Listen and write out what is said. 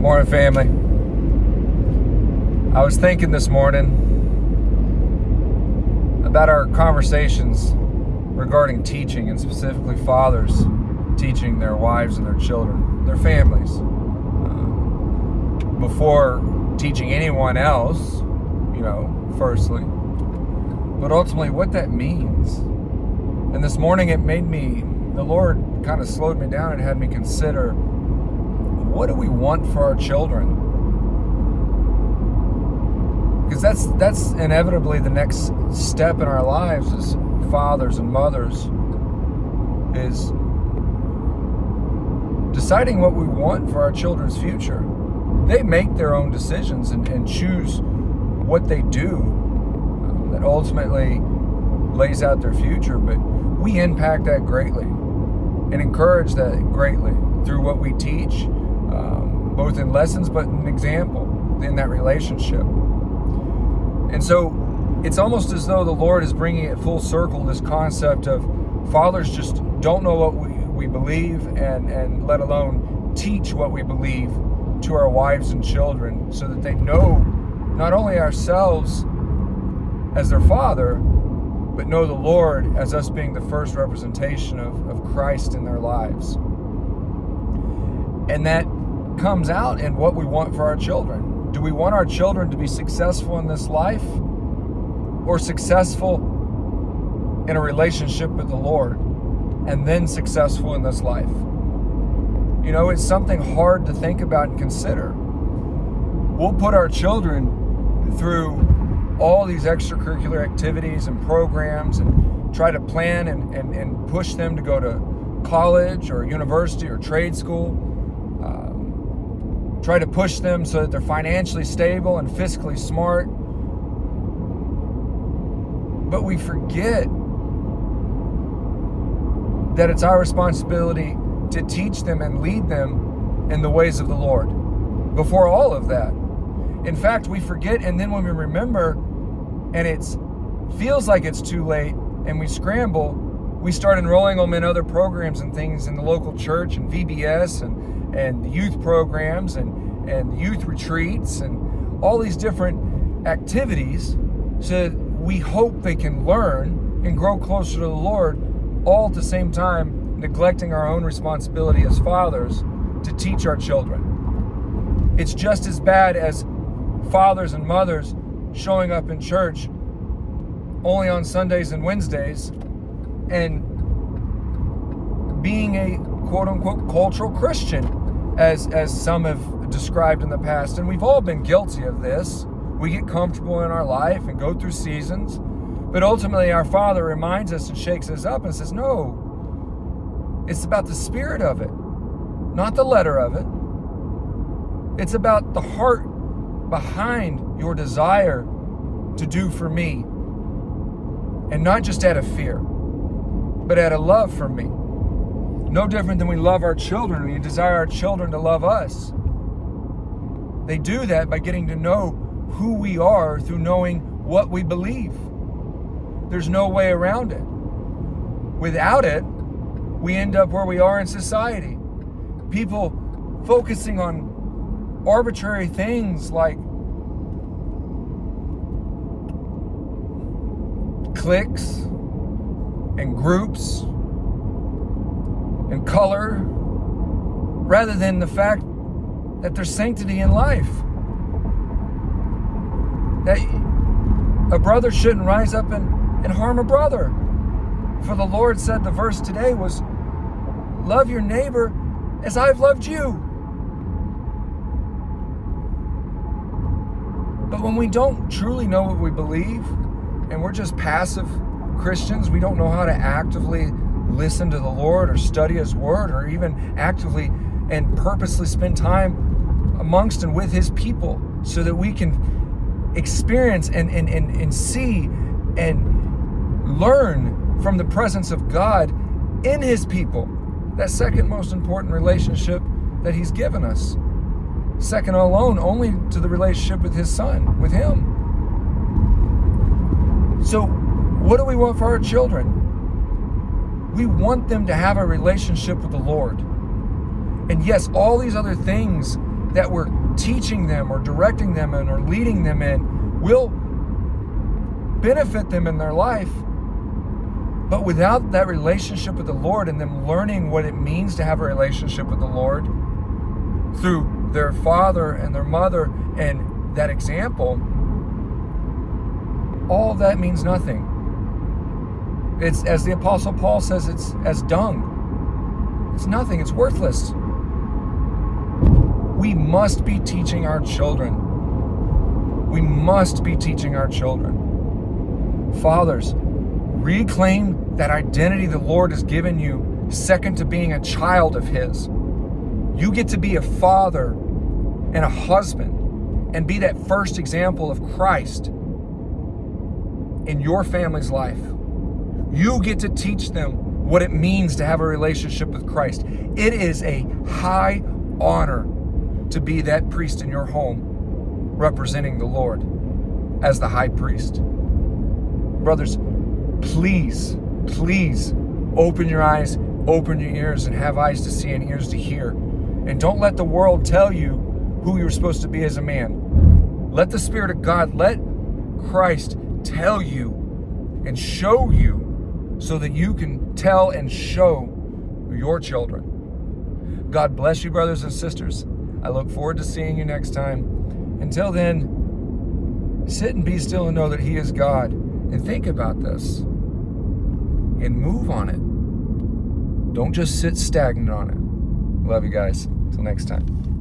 Morning, family. I was thinking this morning about our conversations regarding teaching, and specifically fathers teaching their wives and their children, their families, before teaching anyone else, firstly, but ultimately what that means. And this morning the Lord kind of slowed me down and had me consider, what do we want for our children? Because that's inevitably the next step in our lives as fathers and mothers, is deciding what we want for our children's future. They make their own decisions and choose what they do that ultimately lays out their future, but we impact that greatly and encourage that greatly through what we teach, both in lessons but in example in that relationship. And so it's almost as though the Lord is bringing it full circle, this concept of fathers just don't know what we believe and let alone teach what we believe to our wives and children, so that they know not only ourselves as their father, but know the Lord as us being the first representation of Christ in their lives. And that comes out in what we want for our children. Do we want our children to be successful in this life, or successful in a relationship with the Lord and then successful in this life? It's something hard to think about and consider. We'll put our children through all these extracurricular activities and programs and try to plan and push them to go to college or university or trade school. Try to push them so that they're financially stable and fiscally smart. But we forget that it's our responsibility to teach them and lead them in the ways of the Lord before all of that. In fact, we forget, and then when we remember and it feels like it's too late and we scramble, we start enrolling them in other programs and things in the local church and VBS and youth programs and youth retreats and all these different activities, so that we hope they can learn and grow closer to the Lord, all at the same time neglecting our own responsibility as fathers to teach our children. It's just as bad as fathers and mothers showing up in church only on Sundays and Wednesdays and being a quote-unquote cultural Christian, as some have described in the past. And we've all been guilty of this. We get comfortable in our life and go through seasons, but ultimately our Father reminds us and shakes us up and says, no, it's about the spirit of it, not the letter of it. It's about the heart behind your desire to do for me, and not just out of fear, but out of love for me. No different than we love our children. We desire our children to love us. They do that by getting to know who we are through knowing what we believe. There's no way around it. Without it, we end up where we are in society. People focusing on arbitrary things like cliques and groups and color, rather than the fact that there's sanctity in life. That a brother shouldn't rise up and harm a brother. For the Lord said, the verse today was, love your neighbor as I've loved you. But when we don't truly know what we believe, and we're just passive Christians, we don't know how to actively listen to the Lord or study His Word, or even actively and purposely spend time amongst and with His people, so that we can experience and see and learn from the presence of God in His people. That second most important relationship that He's given us. Second alone only to the relationship with His Son, with Him. So what do we want for our children? We want them to have a relationship with the Lord. And yes, all these other things that we're teaching them or directing them in or leading them in will benefit them in their life. But without that relationship with the Lord and them learning what it means to have a relationship with the Lord through their father and their mother and that example, all of that means nothing. It's, as the Apostle Paul says, it's as dung. It's nothing. It's worthless. We must be teaching our children. We must be teaching our children. Fathers, reclaim that identity the Lord has given you, second to being a child of His. You get to be a father and a husband and be that first example of Christ in your family's life. You get to teach them what it means to have a relationship with Christ. It is a high honor to be that priest in your home, representing the Lord as the high priest. Brothers, please open your eyes, open your ears, and have eyes to see and ears to hear. And don't let the world tell you who you're supposed to be as a man. Let the Spirit of God, let Christ tell you and show you so that you can tell and show your children. God bless you, brothers and sisters. I look forward to seeing you next time. Until then, sit and be still and know that He is God. And think about this and move on it. Don't just sit stagnant on it. Love you guys. Till next time.